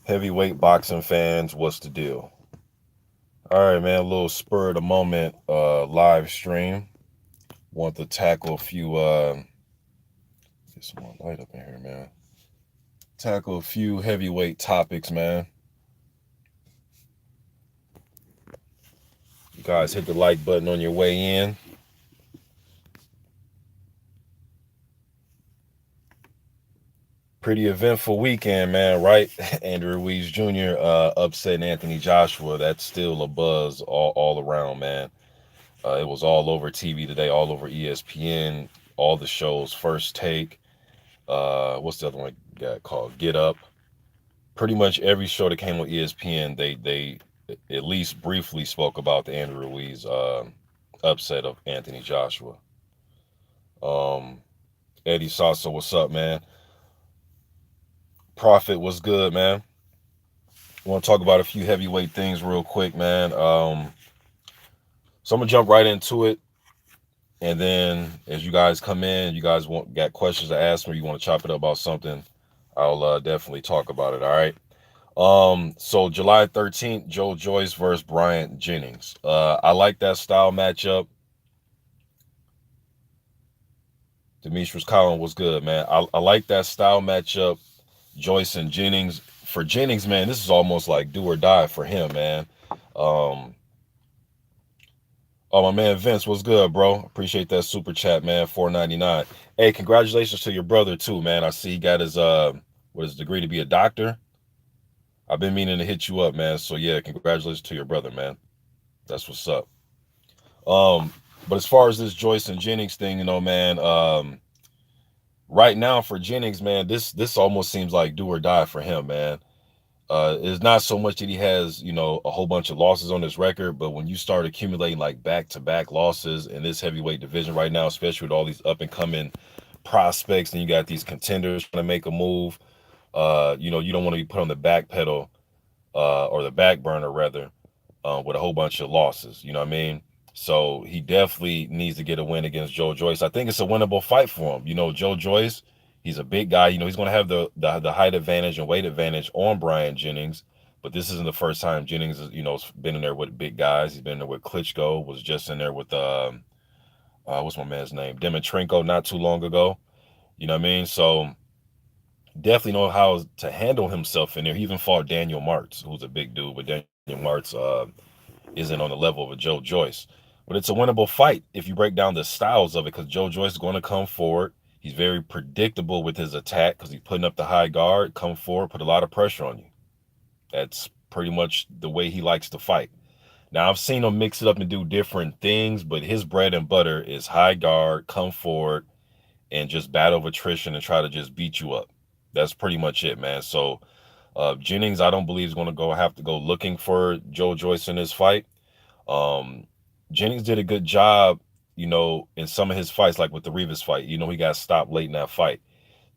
Heavyweight boxing fans, what's the deal? All right, man, a little spur of the moment live stream. Want to tackle a few get some more light up in here, man. Tackle a few heavyweight topics, man. You guys hit the like button on your way in. Pretty eventful weekend, man, right? Andrew Ruiz Jr. Upsetting Anthony Joshua. That's still a buzz all around, man. It was all over TV today, all over ESPN, all the shows, First Take. What's the other one got called? Get Up. Pretty much every show that came on ESPN, they at least briefly spoke about the Andrew Ruiz upset of Anthony Joshua. Um, Eddie Sasso, what's up, man? Profit was good, man. I want to talk about a few heavyweight things real quick, man. So I'm gonna jump right into it, and then as you guys come in, you guys got questions to ask me, you want to chop it up about something, I'll definitely talk about it. All right. So July 13th, Joyce versus Bryan Jennings. I like that style matchup. Demetrius Collins was good, man. I like that style matchup. Joyce and Jennings. For Jennings, man, this is almost like do or die for him, man. Um, oh, my man Vince, what's good, bro? Appreciate that super chat, man. 4.99. Hey, congratulations to your brother too, man. I see he got his what is his degree to be a doctor. I've been meaning to hit you up, man. So yeah, congratulations to your brother, man. That's what's up. Um, but as far as this Joyce and Jennings thing, man, right now for Jennings, man, this almost seems like do or die for him, man. It's not so much that he has, a whole bunch of losses on his record, but when you start accumulating like back-to-back losses in this heavyweight division right now, especially with all these up-and-coming prospects, and you got these contenders trying to make a move, you don't want to be put on the back pedal, or the back burner rather, with a whole bunch of losses. You know what I mean? So he definitely needs to get a win against Joyce. I think it's a winnable fight for him. Joyce, he's a big guy. He's going to have the height advantage and weight advantage on Bryan Jennings. But this isn't the first time Jennings has, been in there with big guys. He's been in there with Klitschko, was just in there with, what's my man's name? Dimitrenko not too long ago. You know what I mean? So definitely know how to handle himself in there. He even fought Daniel Martz, who's a big dude, but Daniel Martz isn't on the level of a Joyce. But it's a winnable fight if you break down the styles of it, because Joyce is going to come forward. He's very predictable with his attack because he's putting up the high guard, come forward, put a lot of pressure on you. That's pretty much the way he likes to fight. Now, I've seen him mix it up and do different things, but his bread and butter is high guard, come forward, and just battle of attrition and try to just beat you up. That's pretty much it, man. So Jennings, I don't believe is going to have to go looking for Joyce in this fight. Jennings did a good job, in some of his fights, like with the Rivas fight. He got stopped late in that fight.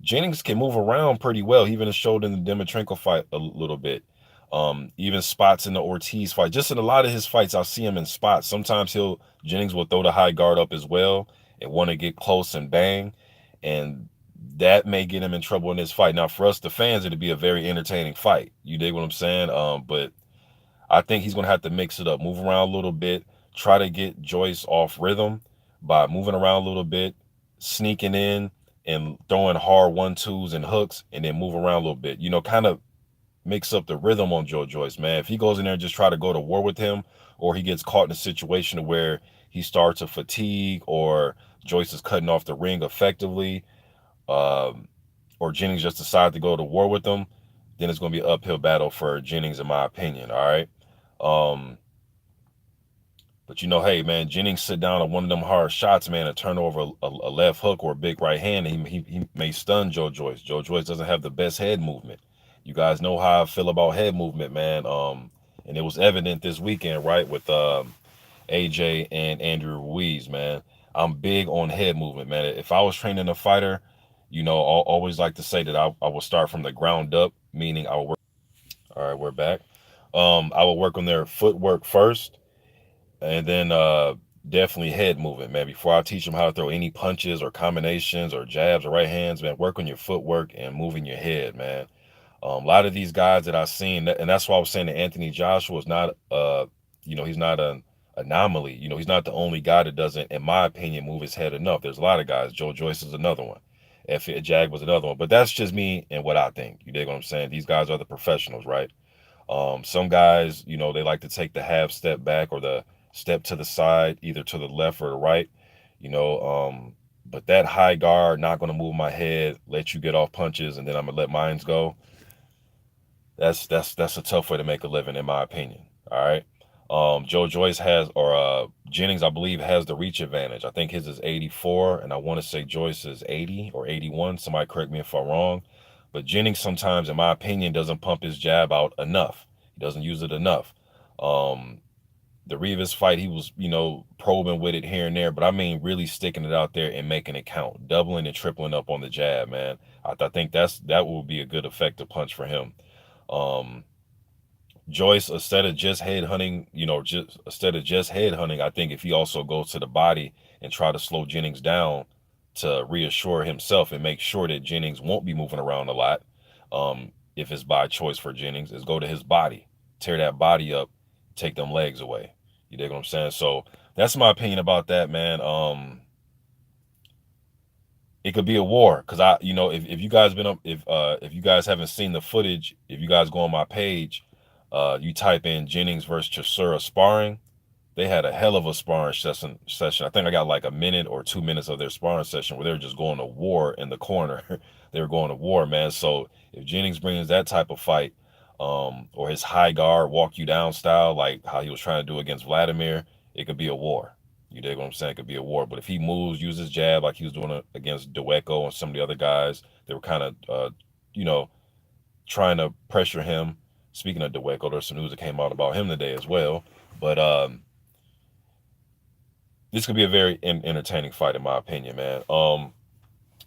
Jennings can move around pretty well. He even showed in the Dimitrenko fight a little bit. Even spots in the Ortiz fight. Just in a lot of his fights, I'll see him in spots. Sometimes Jennings will throw the high guard up as well and want to get close and bang. And that may get him in trouble in this fight. Now, for us, the fans, it'd be a very entertaining fight. You dig what I'm saying? But I think he's going to have to mix it up, move around a little bit, try to get Joyce off rhythm by moving around a little bit, sneaking in and throwing hard 1-2s and hooks, and then move around a little bit. Kind of mix up the rhythm on Joyce, man. If he goes in there and just try to go to war with him, or he gets caught in a situation where he starts to fatigue, or Joyce is cutting off the ring effectively, or Jennings just decides to go to war with him, then it's going to be an uphill battle for Jennings, in my opinion. All right. But hey, man, Jennings sit down on one of them hard shots, man, and turn over a left hook or a big right hand, and he may stun Joyce. Joyce doesn't have the best head movement. You guys know how I feel about head movement, man. And it was evident this weekend, right, with AJ and Andrew Ruiz, man. I'm big on head movement, man. If I was training a fighter, I always like to say that I will start from the ground up, meaning I will work. All right, we're back. I will work on their footwork first, and then definitely head movement, man. Before I teach them how to throw any punches or combinations or jabs or right hands, man, work on your footwork and moving your head, man. A lot of these guys that I've seen, and that's why I was saying that Anthony Joshua is not, he's not an anomaly. He's not the only guy that doesn't, in my opinion, move his head enough. There's a lot of guys. Joyce is another one. F. Jag was another one. But that's just me and what I think. You dig what I'm saying? These guys are the professionals, right? Some guys, they like to take the half step back or the step to the side, either to the left or the right. You know, but that high guard, not going to move my head, let you get off punches, and then I'm gonna let mines go. That's a tough way to make a living, in my opinion. All right. Joyce has, or Jennings, I believe, has the reach advantage. I think his is 84, and I want to say Joyce is 80 or 81. Somebody correct me if I'm wrong. But Jennings sometimes, in my opinion, doesn't pump his jab out enough. He doesn't use it enough. The Ruiz fight, he was, probing with it here and there, but I mean, really sticking it out there and making it count, doubling and tripling up on the jab, man. I think that will be a good effective punch for him. Um, Joyce, instead of just head hunting, I think if he also goes to the body and try to slow Jennings down to reassure himself and make sure that Jennings won't be moving around a lot, if it's by choice for Jennings, is go to his body, tear that body up, take them legs away. You dig what I'm saying? So that's my opinion about that, man. It could be a war because if you guys been up, if you guys haven't seen the footage, if you guys go on my page, you type in Jennings versus Charr sparring. They had a hell of a sparring session. I think I got like a minute or 2 minutes of their sparring session where they were just going to war in the corner. They were going to war, man. So if Jennings brings that type of fight, or his high guard walk you down style, like how he was trying to do against Vladimir, it could be a war. You dig what I'm saying? It could be a war. But if he moves, uses jab like he was doing against Dueco and some of the other guys, they were kind of, you know, trying to pressure him. Speaking of Dueco, there's some news that came out about him today as well. But this could be a very entertaining fight, in my opinion, man.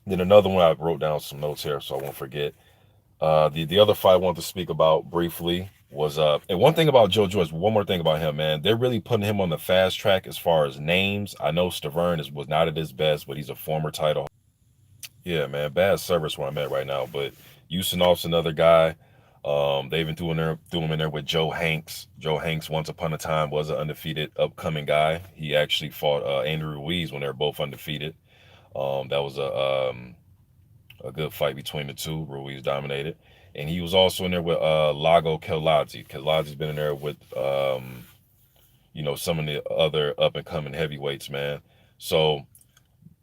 Then another one, I wrote down some notes here so I won't forget. The other fight I wanted to speak about briefly was and one thing about Joyce, one more thing about him, man. They're really putting him on the fast track as far as names. I know Stavern was not at his best, but he's a former title. Yeah, man, bad service where I'm at right now. But Usanov's another guy. They even threw him in there with Joe Hanks. Joe Hanks, once upon a time, was an undefeated upcoming guy. He actually fought Andrew Ruiz when they were both undefeated. That was a good fight between the two. Ruiz dominated. And he was also in there with Lago Keladze. Keladze's been in there with, some of the other up-and-coming heavyweights, man. So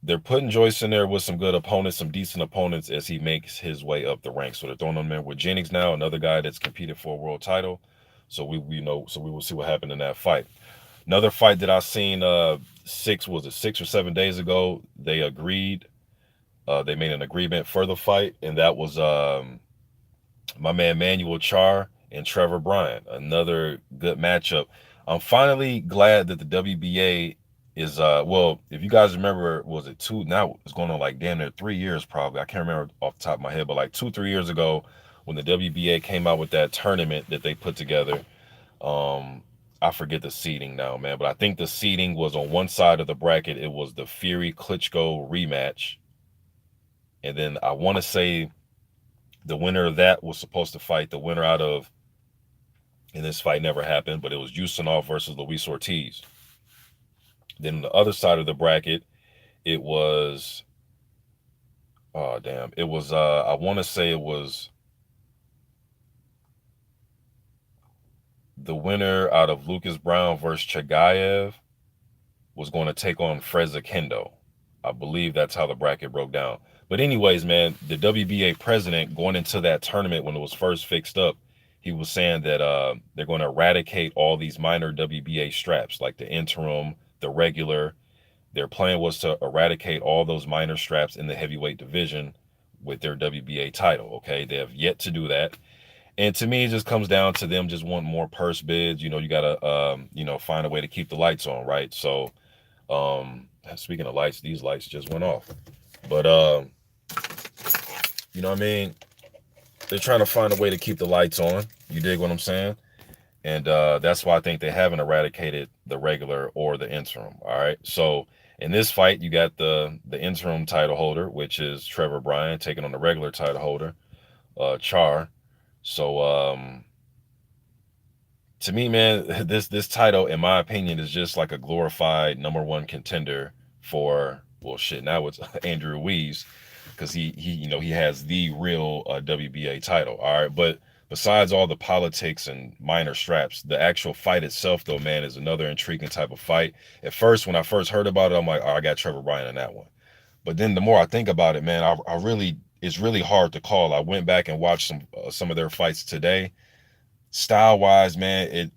they're putting Joyce in there with some good opponents, some decent opponents as he makes his way up the ranks. So they're throwing him in with Jennings now, another guy that's competed for a world title. So we will see what happened in that fight. Another fight that I seen 6 or 7 days ago, they agreed. They made an agreement for the fight, and that was my man Manuel Charr and Trevor Bryan. Another good matchup. I'm finally glad that the WBA is if you guys remember, was it two, now it's going on like damn near 3 years probably. I can't remember off the top of my head, but like 2-3 years ago when the WBA came out with that tournament that they put together. I forget the seeding now, man, but I think the seeding was on one side of the bracket. It was the Fury Klitschko rematch. And then I want to say the winner of that was supposed to fight the winner out of, and this fight never happened, but it was Usanov versus Luis Ortiz. Then on the other side of the bracket, it was, it was, I want to say it was the winner out of Lucas Brown versus Chagayev was going to take on Freza Kendo. I believe that's how the bracket broke down. But anyways, man, the WBA president going into that tournament when it was first fixed up, he was saying that they're going to eradicate all these minor WBA straps, like the interim, the regular. Their plan was to eradicate all those minor straps in the heavyweight division with their WBA title, okay? They have yet to do that. And to me, it just comes down to them just wanting more purse bids. You got to, find a way to keep the lights on, right? So, speaking of lights, these lights just went off. But, you know what I mean? They're trying to find a way to keep the lights on. You dig what I'm saying? And that's why I think they haven't eradicated the regular or the interim. All right. So in this fight, you got the interim title holder, which is Trevor Bryan, taking on the regular title holder, Char. So to me, man, this title, in my opinion, is just like a glorified #1 contender for, well, shit. Now it's Andrew Ruiz, because he has the real WBA title. All right, but besides all the politics and minor straps, the actual fight itself, though, man, is another intriguing type of fight. At first, when I first heard about it, I'm like, oh, I got Trevor Bryan in that one. But then the more I think about it, man, I really, it's really hard to call. I went back and watched some of their fights today. Style wise, man, it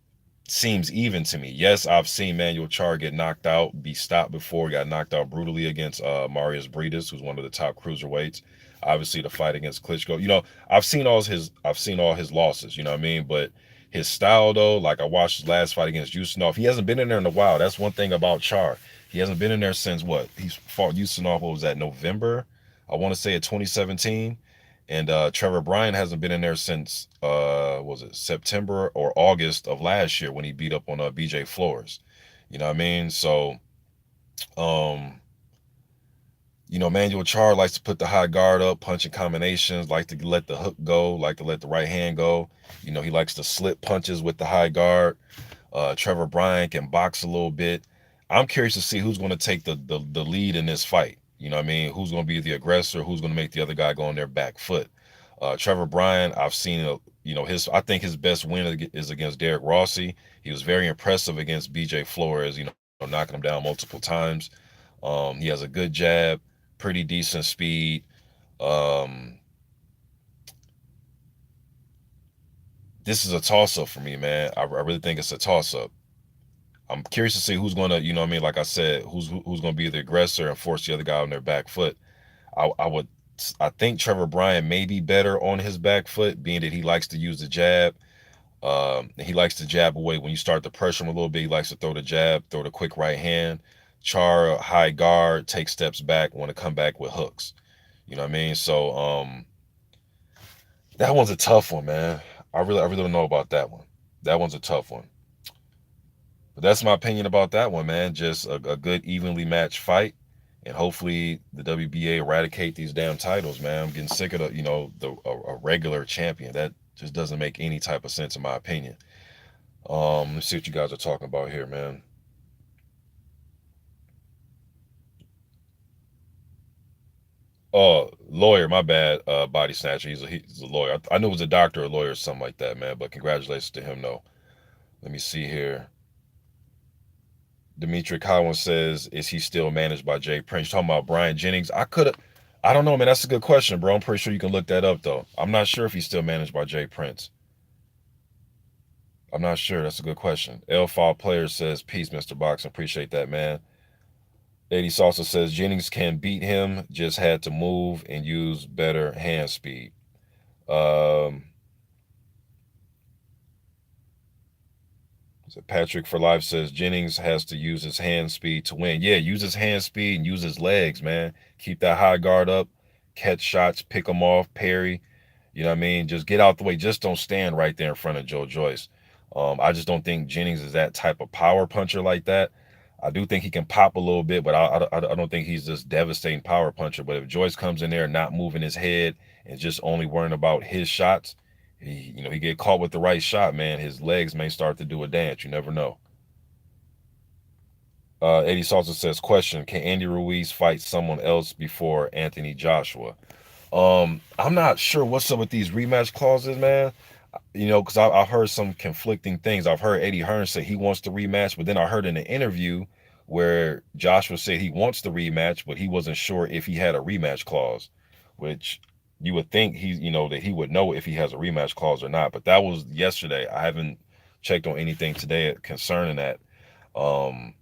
seems even to me. Yes, I've seen Manuel Charr get knocked out, be stopped before, got knocked out brutally against Marius Briedis, who's one of the top cruiserweights. Obviously, the fight against Klitschko. I've seen all his losses. You know what I mean? But his style, though, like I watched his last fight against Ustinov. He hasn't been in there in a while. That's one thing about Char. He hasn't been in there since what? He's fought Ustinov. What was that? November? I want to say at 2017. And Trevor Bryan hasn't been in there since was it September or August of last year when he beat up on BJ Flores. You know what I mean? So um, Manuel Charr likes to put the high guard up, punching combinations, like to let the hook go, like to let the right hand go. He likes to slip punches with the high guard. Trevor Bryan can box a little bit. I'm curious to see who's going to take the lead in this fight. You know what I mean? Who's going to be the aggressor? Who's going to make the other guy go on their back foot? Trevor Bryan, I've seen, I think his best win is against Derek Rossi. He was very impressive against BJ Flores, knocking him down multiple times. He has a good jab, pretty decent speed. Um, this is a toss up for me, man. I really think it's a toss up. I'm curious to see who's gonna, what I mean, like I said, who's gonna be the aggressor and force the other guy on their back foot. I would, I think Trevor Bryan may be better on his back foot, being that he likes to use the jab. He likes to jab away when you start to pressure him a little bit. He likes to throw the jab, throw the quick right hand. Char high guard, take steps back, want to come back with hooks. You know what I mean? So that one's a tough one, man. I really don't know about that one. That one's a tough one. But that's my opinion about that one, man. Just a good evenly matched fight, and hopefully the WBA eradicate these damn titles, man. I'm getting sick of a regular champion. That just doesn't make any type of sense in my opinion. Let's see what you guys are talking about here, man. Oh, lawyer, my bad. Body snatcher. He's a lawyer. I knew it was a doctor or lawyer or something like that, man. But congratulations to him, though. Let me see here. Dimitri Collins says, is he still managed by Jay Prince? Talking about Brian Jennings. I don't know, man. That's a good question, bro. I'm pretty sure you can look that up, though. I'm not sure if he's still managed by Jay Prince. I'm not sure. That's a good question. L Fall Player says, peace, Mr. Box. Appreciate that, man. Eddie Salsa says, Jennings can beat him, just had to move and use better hand speed. Um, So Patrick for Life says Jennings has to use his hand speed to win. Yeah, use his hand speed and use his legs, man. Keep that high guard up, catch shots, pick them off, parry. You know what I mean? Just get out the way. Just don't stand right there in front of Joe Joyce. I just don't think Jennings is that type of power puncher like that. I do think he can pop a little bit, but I don't think he's this devastating power puncher. But if Joyce comes in there not moving his head and just only worrying about his shots, he get caught with the right shot, man. His legs may start to do a dance. You never know. Eddie Salter says, question, can Andy Ruiz fight someone else before Anthony Joshua? I'm not sure what's up with these rematch clauses, man. Because I've heard some conflicting things. I've heard Eddie Hearn say he wants the rematch, but then I heard in an interview where Joshua said he wants the rematch, but he wasn't sure if he had a rematch clause, which you would think that he would know if he has a rematch clause or not. But that was yesterday. I haven't checked on anything today concerning that. Um,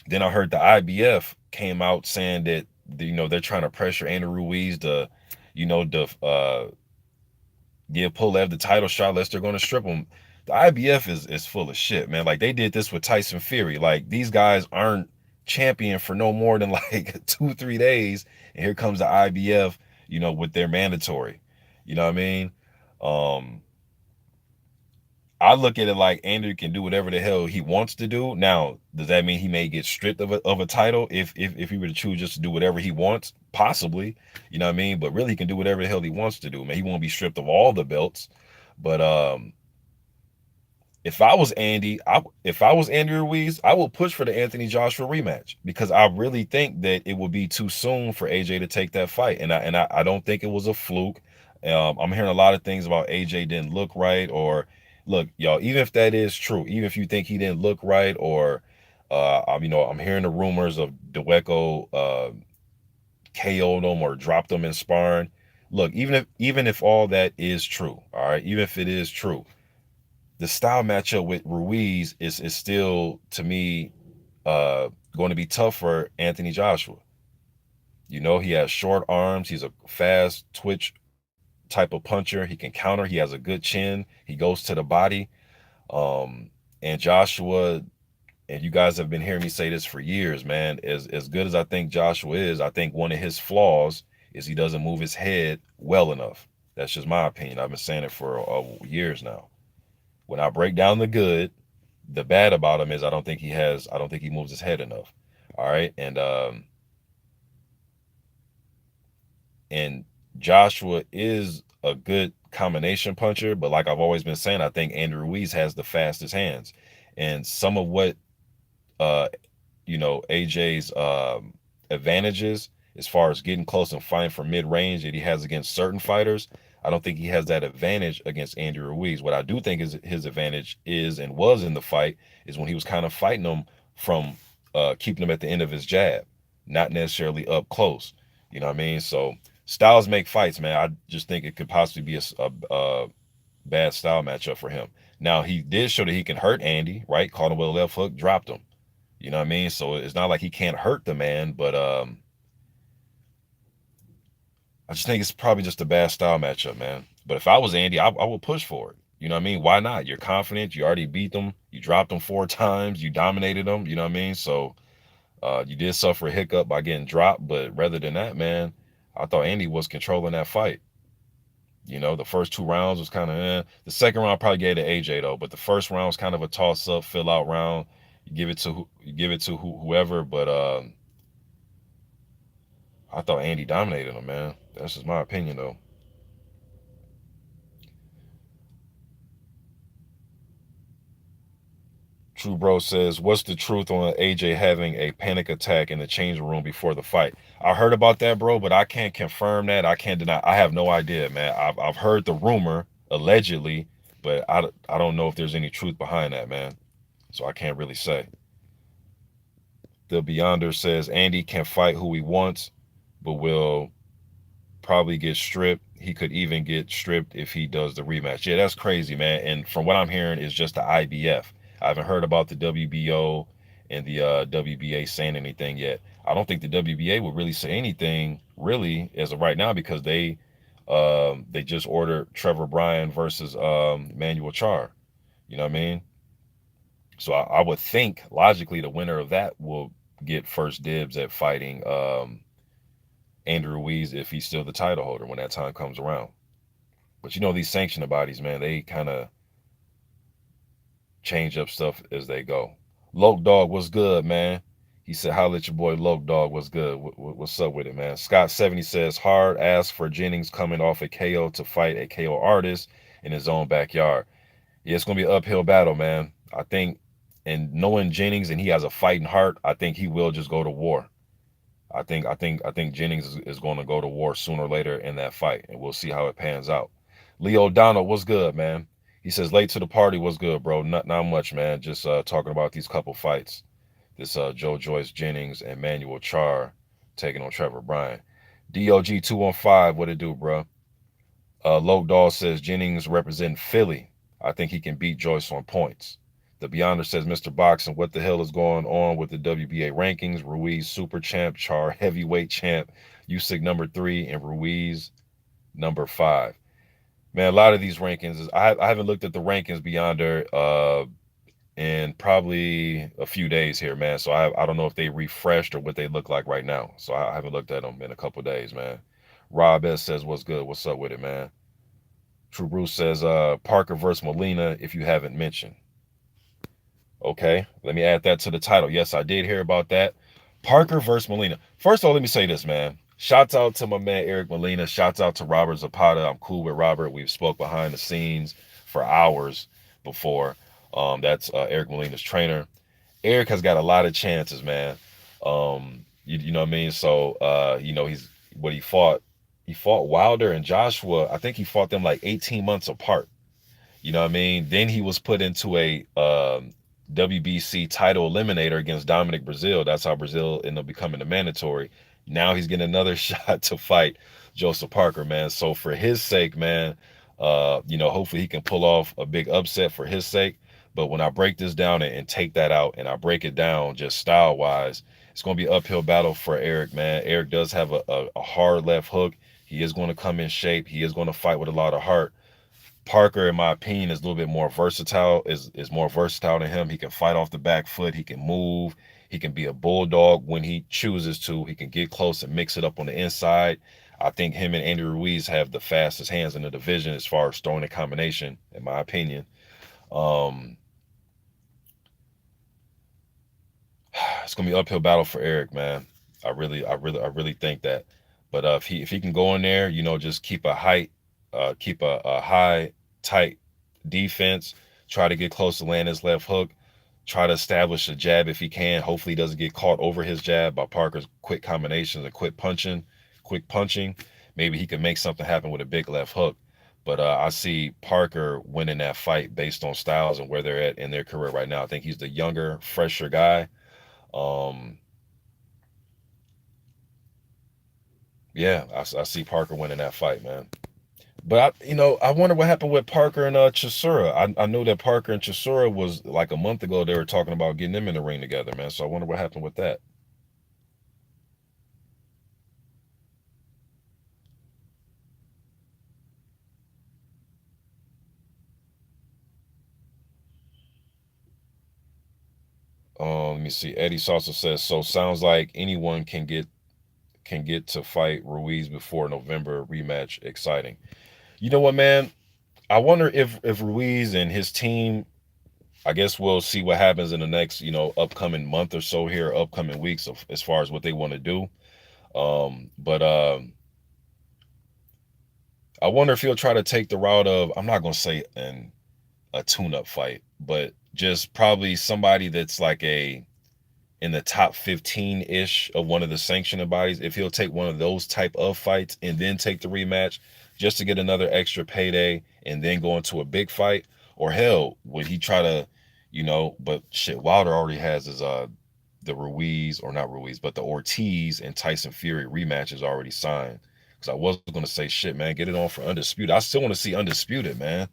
then I heard the IBF came out saying that they're trying to pressure Andrew Ruiz to, give Pulev the title shot unless they're going to strip him. The IBF is full of shit, man. Like they did this with Tyson Fury. Like these guys aren't champion for no more than like 2-3 days, and here comes the IBF, with their mandatory. You know what I mean? Um, I look at it like Andrew can do whatever the hell he wants to do. Now, does that mean he may get stripped of a title if he were to choose just to do whatever he wants? Possibly, you know what I mean. But really, he can do whatever the hell he wants to do. Man, he won't be stripped of all the belts. But if I was if I was Andy Ruiz, I would push for the Anthony Joshua rematch because I really think that it would be too soon for AJ to take that fight, and I don't think it was a fluke. I'm hearing a lot of things about AJ didn't look right, or look, y'all. Even if that is true, even if you think he didn't look right, or I'm hearing the rumors of Dwecko KO'd him or dropped him in sparring. Look, even if all that is true, all right, even if it is true, the style matchup with Ruiz is still to me going to be tough for Anthony Joshua. You know, he has short arms. He's a fast twitch type of puncher. He can counter. He has a good chin. He goes to the body. And Joshua, and you guys have been hearing me say this for years, man. As good as I think Joshua is, I think one of his flaws is he doesn't move his head well enough. That's just my opinion. I've been saying it for years now. When I break down the good, the bad about him is I don't think he moves his head enough. All right. And Joshua is a good combination puncher, but like I've always been saying, I think Andrew Ruiz has the fastest hands. And some of what uh AJ's advantages as far as getting close and fighting from mid range that he has against certain fighters. I don't think he has that advantage against Andrew Ruiz. What I do think is his advantage is and was in the fight is when he was kind of fighting him from keeping him at the end of his jab, not necessarily up close. You know what I mean? So styles make fights, man. I just think it could possibly be a bad style matchup for him. Now he did show that he can hurt Andy, right? Caught him with a left hook, dropped him. You know what I mean? So it's not like he can't hurt the man, but I just think it's probably just a bad style matchup, man. But if I was Andy, I would push for it. You know what I mean? Why not? You're confident. You already beat them. You dropped them 4 times. You dominated them. You know what I mean? So you did suffer a hiccup by getting dropped, but rather than that, man, I thought Andy was controlling that fight. You know, the first 2 rounds was kind of The second round probably gave to AJ though, but the first round was kind of a toss up, fill out round. You give it to whoever, but I thought Andy dominated him, man. That's just my opinion though. True Bro says, "What's the truth on AJ having a panic attack in the changing room before the fight?" I heard about that, bro, but I can't confirm that. I can't deny. I have no idea, man. I've heard the rumor allegedly, but I don't know if there's any truth behind that, man. So I can't really say. The Beyonder says Andy can fight who he wants, but will probably get stripped. He could even get stripped if he does the rematch. Yeah, that's crazy, man. And from what I'm hearing, it's just the IBF. I haven't heard about the WBO and the WBA saying anything yet. I don't think the WBA would really say anything really as of right now because they just ordered Trevor Bryan versus Manuel Charr. You know what I mean? So I would think logically the winner of that will get first dibs at fighting Andrew Ruiz if he's still the title holder when that time comes around. But you know these sanctioning bodies, man, they kind of change up stuff as they go. Loke Dog, what's good, man? He said, holla at your boy Loke Dog, what's good? What's up with it, man? Scott70 says, hard ask for Jennings coming off a KO to fight a KO artist in his own backyard. Yeah, it's going to be an uphill battle, man. I think, and knowing Jennings and he has a fighting heart, I think he will just go to war. I think Jennings is going to go to war sooner or later in that fight, and we'll see how it pans out. Leo Donald, what's good, man? He says late to the party, what's good, bro? Not much, man. Just talking about these couple fights. This Joyce Jennings and Manuel Charr taking on Trevor Bryan. DOG 215, what it do, bro? Loke Dahl says Jennings representing Philly. I think he can beat Joyce on points. The Beyonder says, Mr. Boxing, what the hell is going on with the WBA rankings? Ruiz super champ, Char heavyweight champ, Usyk number 3, and Ruiz number 5. Man, a lot of these rankings is I haven't looked at the rankings Beyonder in probably a few days here, man. So I don't know if they refreshed or what they look like right now. So I haven't looked at them in a couple days, man. Rob S says, what's good? What's up with it, man? True Bruce says Parker versus Molina if you haven't mentioned. Okay, let me add that to the title. Yes, I did hear about that. Parker versus Molina. First of all, let me say this, man. Shouts out to my man Eric Molina. Shouts out to Robert Zapata. I'm cool with Robert. We've spoke behind the scenes for hours before. That's Eric Molina's trainer. Eric has got a lot of chances, man. You know what I mean? So he's what he fought. He fought Wilder and Joshua. I think he fought them like 18 months apart. You know what I mean? Then he was put into a WBC title eliminator against Dominic Brazil. That's how Brazil ended up becoming the mandatory. Now he's getting another shot to fight Joseph Parker, man. So for his sake, man, hopefully he can pull off a big upset for his sake. But when I break this down and take that out and I break it down just style wise, it's going to be an uphill battle for Eric, man. Eric does have a hard left hook. He is going to come in shape. He is going to fight with a lot of heart. Parker, in my opinion, is a little bit more versatile, is more versatile than him. He can fight off the back foot. He can move. He can be a bulldog when he chooses to. He can get close and mix it up on the inside. I think him and Andy Ruiz have the fastest hands in the division as far as throwing a combination, in my opinion. Um, it's gonna be an uphill battle for Eric, man. I really think that. But if he can go in there, just keep a high, tight defense, try to get close to land his left hook, try to establish a jab if he can. Hopefully, he doesn't get caught over his jab by Parker's quick combinations and quick punching. Maybe he can make something happen with a big left hook. But I see Parker winning that fight based on styles and where they're at in their career right now. I think he's the younger, fresher guy. Um, yeah, I see Parker winning that fight, man. But I wonder what happened with Parker and Chisora. I know that Parker and Chisora was like a month ago. They were talking about getting them in the ring together, man. So I wonder what happened with that. Let me see. Eddie Salsa says so. Sounds like anyone can get to fight Ruiz before November rematch. Exciting. You know what, man? I wonder if Ruiz and his team. I guess we'll see what happens in the next upcoming month or so here, upcoming weeks as far as what they want to do. But I wonder if he'll try to take the route of, I'm not gonna say a tune-up fight, but just probably somebody that's like in the top 15-ish of one of the sanctioning bodies. If he'll take one of those type of fights and then take the rematch just to get another extra payday and then go into a big fight, or hell, would he try to, but shit, Wilder already has his the Ruiz, or not Ruiz, but the Ortiz and Tyson Fury rematch is already signed. Because I was going to say, shit, man, get it on for Undisputed. I still want to see Undisputed, man.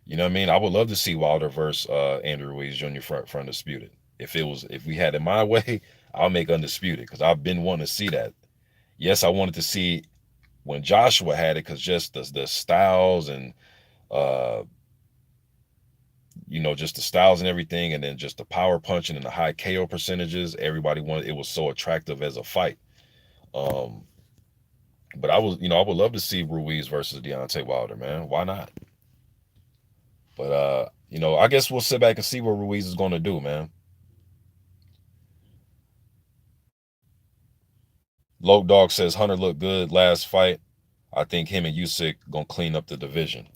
You know what I mean? I would love to see Wilder versus Andrew Ruiz Jr. for Undisputed. If we had it my way, I'll make Undisputed because I've been wanting to see that. Yes, I wanted to see when Joshua had it because just the styles and uh just the styles and everything, and then just the power punching and the high KO percentages. Everybody wanted it was so attractive as a fight. Um, but I would love to see Ruiz versus Deontay Wilder, man. Why not? But I guess we'll sit back and see what Ruiz is going to do, man. Low Dog says Hunter looked good last fight. I think him and Usyk gonna clean up the division.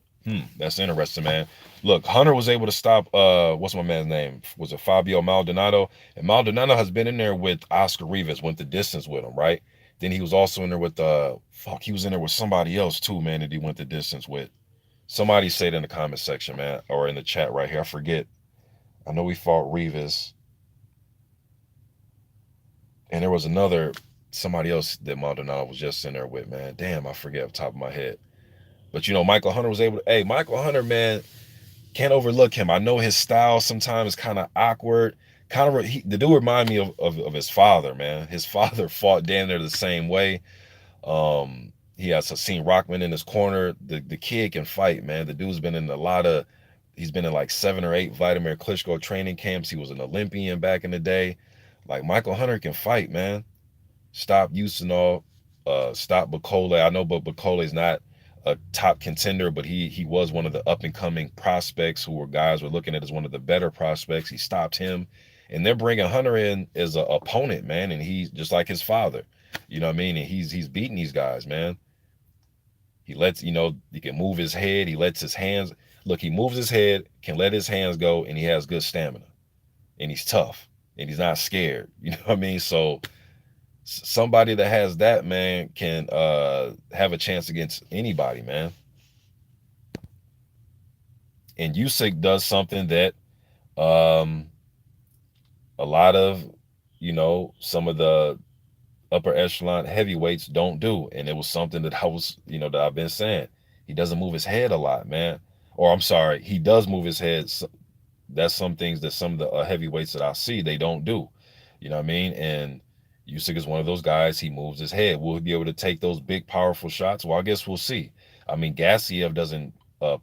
That's interesting, man. Look, Hunter was able to stop what's my man's name? Was it Fabio Maldonado? And Maldonado has been in there with Oscar Rivas, went the distance with him, right? Then he was also in there with he was in there with somebody else too, man, that he went the distance with. Somebody say it in the comment section, man, or in the chat right here. I forget. I know we fought Rivas, and there was somebody else that Maldonado was just in there with, man. Damn, I forget off the top of my head. But Michael Hunter was able to. Hey, Michael Hunter, man, can't overlook him. I know his style sometimes is kind of awkward. The dude remind me of his father, man. His father fought damn near the same way. He has seen Rockman in his corner. The kid can fight, man. The dude's been in he's been in like 7 or 8 Vladimir Klitschko training camps. He was an Olympian back in the day. Like Michael Hunter can fight, man. Stop Usinov, stop Bacole. I know, but Bacole's not a top contender, but he was one of the up and coming prospects who were guys were looking at as one of the better prospects. He stopped him, and they're bringing Hunter in as an opponent, man, and he's just like his father, you know what I mean? And he's beating these guys, man. He lets he can move his head, he lets his hands look. He moves his head, can let his hands go, and he has good stamina, and he's tough, and he's not scared. You know what I mean? So somebody that has that, man, can have a chance against anybody, man. And Usyk does something that um, a lot of, some of the upper echelon heavyweights don't do, and it was something that that I've been saying. He doesn't move his head a lot, man. Or I'm sorry, he does move his head. That's some things that some of the heavyweights that I see they don't do. You know what I mean? And Usyk is one of those guys. He moves his head. Will he be able to take those big, powerful shots? Well, I guess we'll see. I mean, Gassiev doesn't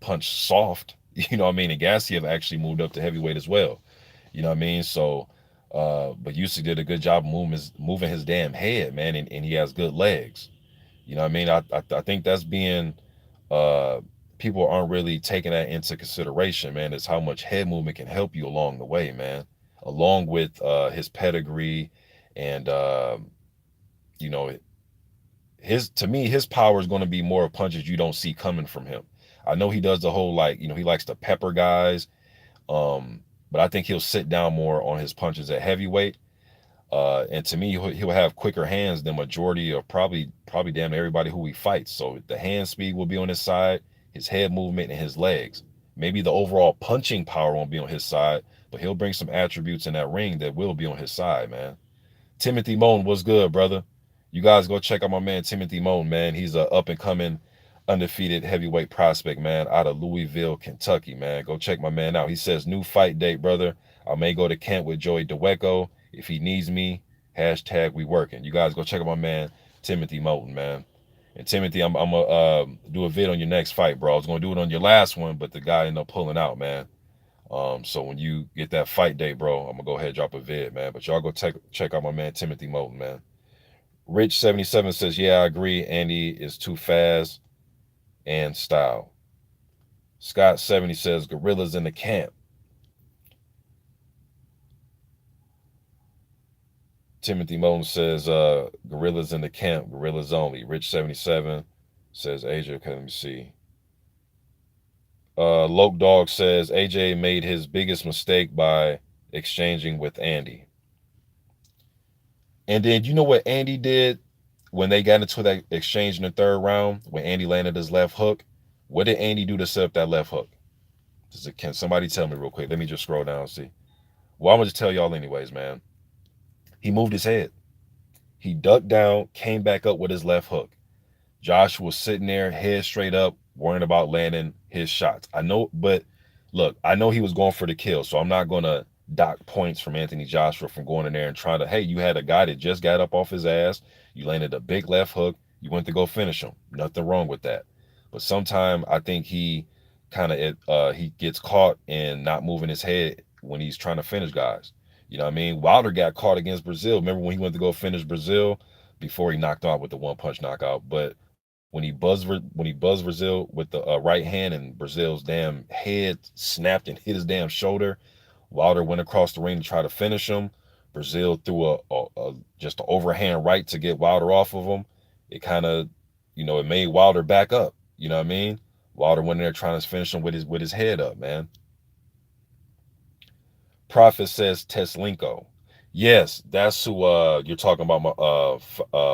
punch soft. You know what I mean? And Gassiev actually moved up to heavyweight as well. You know what I mean? So, but Usyk did a good job moving his damn head, man, and he has good legs. You know what I mean? I think that's being uh people aren't really taking that into consideration, man, is how much head movement can help you along the way, man. Along with his pedigree and you know, his to me, his power is going to be more of punches you don't see coming from him. I know he does the whole he likes to pepper guys, but I think he'll sit down more on his punches at heavyweight. And to me, he'll have quicker hands than majority of probably damn everybody who he fights. So the hand speed will be on his side, his head movement, and his legs. Maybe the overall punching power won't be on his side, but he'll bring some attributes in that ring that will be on his side, man. Timothy Moan, what's good, brother? You guys go check out my man Timothy Moan, man. He's a up and coming undefeated heavyweight prospect, man, out of Louisville, Kentucky, man. Go check my man out. He says new fight date, brother. I may go to camp with Joey DeWeco if he needs me. Hashtag we working. You guys go check out my man Timothy Moulton, man. And Timothy, I'm gonna do a vid on your next fight, bro. I was gonna do it on your last one, but the guy ended up pulling out, man. So when you get that fight date, bro, I'm gonna go ahead and drop a vid, man. But y'all go check out my man Timothy Moulton, man. Rich77 says, yeah, I agree. Andy is too fast and style. Scott 70 says, gorillas in the camp. Timothy Moulton says, gorillas in the camp, gorillas only. Rich 77 says, AJ, okay, let me see. Loke Dog says, AJ made his biggest mistake by exchanging with Andy. And then you know what Andy did when they got into that exchange in the third round, when Andy landed his left hook? What did Andy do to set up that left hook? Can somebody tell me real quick? Let me just scroll down and see. Well, I'm going to just tell y'all anyways, man. He moved his head. He ducked down, came back up with his left hook. Josh was sitting there, head straight up, worrying about landing his shots. I know, but look, I know he was going for the kill, so I'm not going to dock points from Anthony Joshua from going in there and trying to, hey, you had a guy that just got up off his ass, you landed a big left hook, you went to go finish him. Nothing wrong with that. But sometimes I think he he gets caught in not moving his head when he's trying to finish guys. You know what I mean? Wilder got caught against Brazil. Remember when he went to go finish Brazil before he knocked out with the one punch knockout? But when he buzzed Brazil with the right hand and Brazil's damn head snapped and hit his damn shoulder, Wilder went across the ring to try to finish him. Brazil threw a just an overhand right to get Wilder off of him. It kind of, it made Wilder back up. You know what I mean? Wilder went in there trying to finish him with his head up, man. Prophet says Teslenko. Yes, that's who you're talking about,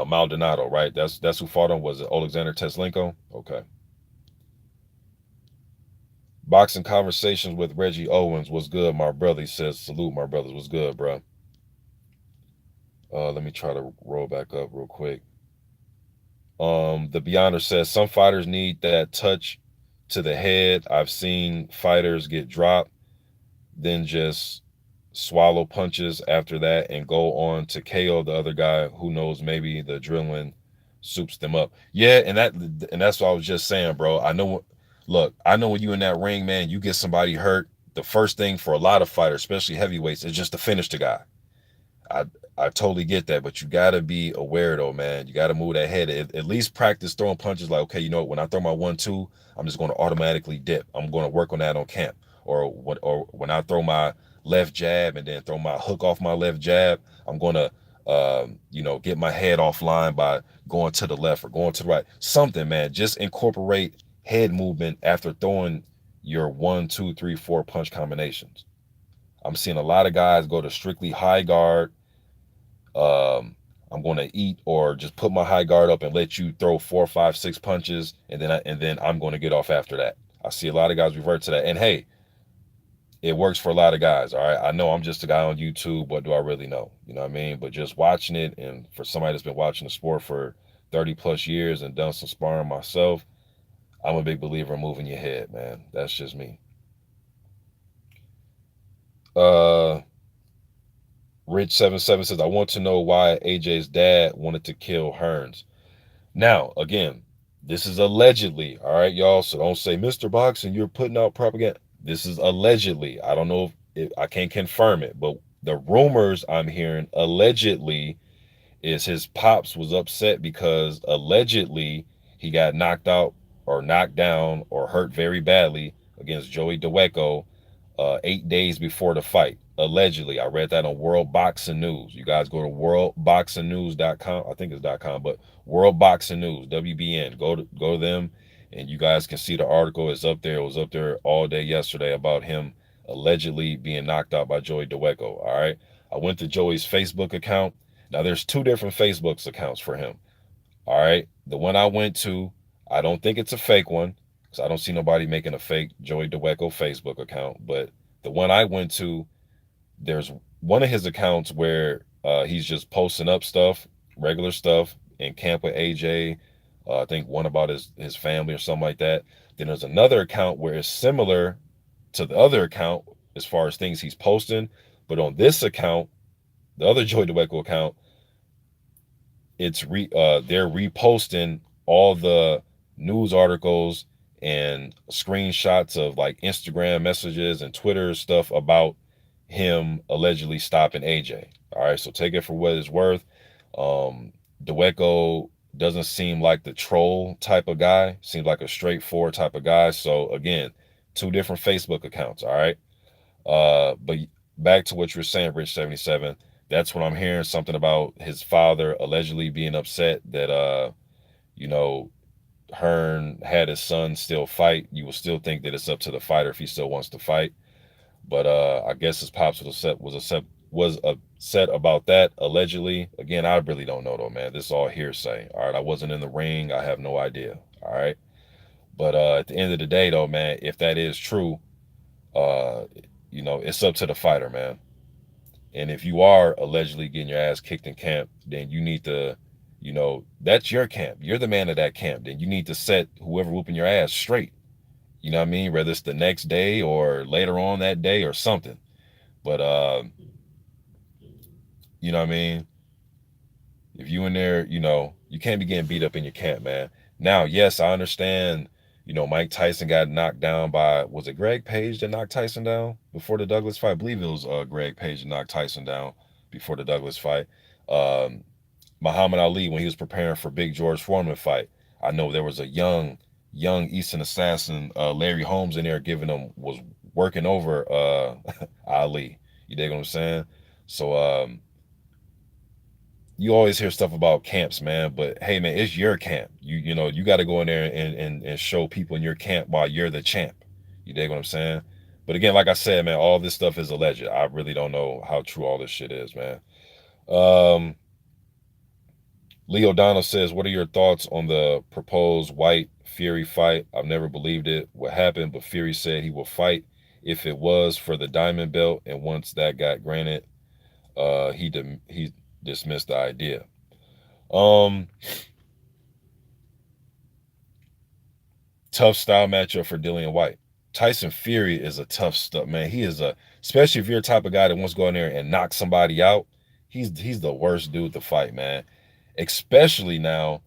Maldonado, right? That's who fought him. Was it Alexander Teslenko? Okay. Boxing Conversations with Reggie Owens was good, my brother. He says, salute, my brothers. Was good, bro. Let me try to roll back up real quick. The Beyonder says some fighters need that touch to the head. I've seen fighters get dropped, then just swallow punches after that and go on to KO the other guy. Who knows, maybe the adrenaline soups them up. Yeah, and that's what I was just saying, bro. I know when you in that ring, man, you get somebody hurt, the first thing for a lot of fighters, especially heavyweights, is just to finish the guy. I totally get that, but you gotta be aware though, man. You gotta move that head. At least practice throwing punches. Like, okay, you know what? When I throw my 1-2, I'm just gonna automatically dip. I'm gonna work on that on camp. Or when I throw my left jab and then throw my hook off my left jab, I'm gonna get my head offline by going to the left or going to the right. Something, man. Just incorporate head movement after throwing your 1, 2, 3, 4 punch combinations. I'm seeing a lot of guys go to strictly high guard. um, I'm going to eat or just put my high guard up and let you throw 4, 5, 6 punches, and then I'm going to get off after that. I see a lot of guys revert to that, and hey, it works for a lot of guys. All right, I know I'm just a guy on YouTube. What do I really know? You know what I mean? But just watching it, and for somebody that's been watching the sport for 30 plus years and done some sparring myself, I'm a big believer in moving your head, man. That's just me. Uh, Rich77 says, I want to know why AJ's dad wanted to kill Hearns. Now, again, this is allegedly, all right, y'all. So don't say, Mr. Boxing, you're putting out propaganda. This is allegedly. I don't know if I can't confirm it, but the rumors I'm hearing allegedly is his pops was upset because allegedly he got knocked out or knocked down or hurt very badly against Joey Daweko 8 days before the fight. Allegedly, I read that on World Boxing News. You guys go to worldboxingnews.com. I think it's .com, but World Boxing News, WBN. Go to them, and you guys can see the article. It's up there. It was up there all day yesterday about him allegedly being knocked out by Joey Daweko. All right. I went to Joey's Facebook account. Now there's two different Facebook accounts for him. All right. The one I went to, I don't think it's a fake one because I don't see nobody making a fake Joey Daweko Facebook account. But the one I went to, there's one of his accounts where he's just posting up stuff, regular stuff in camp with AJ. I think one about his family or something like that. Then there's another account where it's similar to the other account as far as things he's posting. But on this account, the other Joey Daweko account, they're reposting all the news articles and screenshots of like Instagram messages and Twitter stuff about him allegedly stopping AJ. All right, so take it for what it's worth. Daweko doesn't seem like the troll type of guy. Seems like a straightforward type of guy. So again, two different Facebook accounts. All right. But back to what you were saying, Rich77. That's when I'm hearing something about his father allegedly being upset that you know, Hearn had his son still fight. You will still think that it's up to the fighter if he still wants to fight. But I guess his pops was upset about that allegedly. Again, I really don't know though, man. This is all hearsay. All right, I wasn't in the ring. I have no idea. All right, but at the end of the day, though, man, if that is true, uh, it's up to the fighter, man. And if you are allegedly getting your ass kicked in camp, then you need to, that's your camp. You're the man of that camp. Then you need to set whoever whooping your ass straight. You know what I mean? Whether it's the next day or later on that day or something. But you know what I mean? If you in there, you can't be getting beat up in your camp, man. Now, yes, I understand, Mike Tyson got knocked down by, was it Greg Page that knocked Tyson down before the Douglas fight? I believe it was Greg Page that knocked Tyson down before the Douglas fight. Muhammad Ali, when he was preparing for Big George Foreman fight, I know there was a young Eastern assassin, Larry Holmes, in there was working over Ali. You dig what I'm saying? So you always hear stuff about camps, man, but hey, man, it's your camp. You got to go in there and show people in your camp why you're the champ. You dig what I'm saying? But again, like I said, man, all this stuff is alleged. I really don't know how true all this shit is, man. Leo Donald says, what are your thoughts on the proposed Whyte Fury fight? I've never believed it what happened, but Fury said he will fight if it was for the diamond belt, and once that got granted, he dismissed the idea. Tough style matchup for Dillian Whyte. Tyson Fury is a tough stuff, man. He is especially if you're the type of guy that wants to go in there and knock somebody out. He's the worst dude to fight, man. Especially now,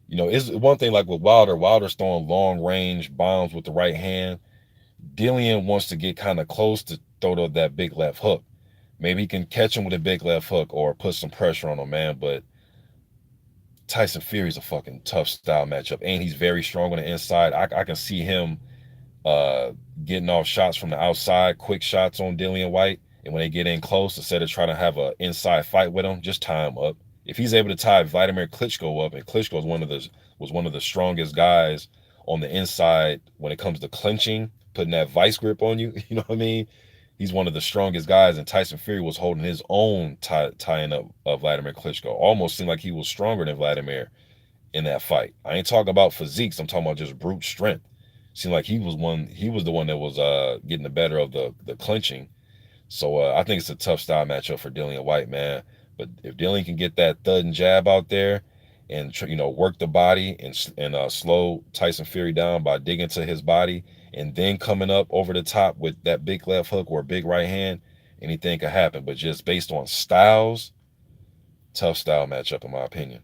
it's one thing like with Wilder. Wilder's throwing long range bombs with the right hand. Dillian wants to get kind of close to throw that big left hook. Maybe he can catch him with a big left hook or put some pressure on him, man. But Tyson Fury's a fucking tough style matchup, and he's very strong on the inside. I can see him uh, getting off shots from the outside, quick shots on Dillian Whyte. And when they get in close, instead of trying to have an inside fight with him, just tie him up. If he's able to tie Vladimir Klitschko up, and Klitschko was one of the strongest guys on the inside when it comes to clinching, putting that vice grip on you, you know what I mean? He's one of the strongest guys, and Tyson Fury was holding his own tying up Vladimir Klitschko. Almost seemed like he was stronger than Vladimir in that fight. I ain't talking about physiques. I'm talking about just brute strength. Seemed like he was the one that was getting the better of the clinching. So I think it's a tough style matchup for Dillian Whyte, man. But if Dillian can get that thud and jab out there and work the body and slow Tyson Fury down by digging to his body and then coming up over the top with that big left hook or big right hand, anything could happen. But just based on styles, tough style matchup in my opinion.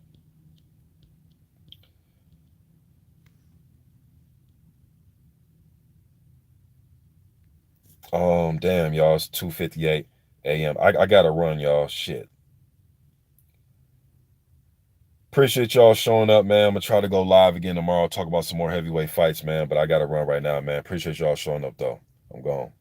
Damn, y'all, it's 2:58 a.m. I gotta run, y'all. Shit. Appreciate y'all showing up, man. I'm gonna try to go live again tomorrow, talk about some more heavyweight fights, man. But I gotta run right now, man. Appreciate y'all showing up though. I'm gone.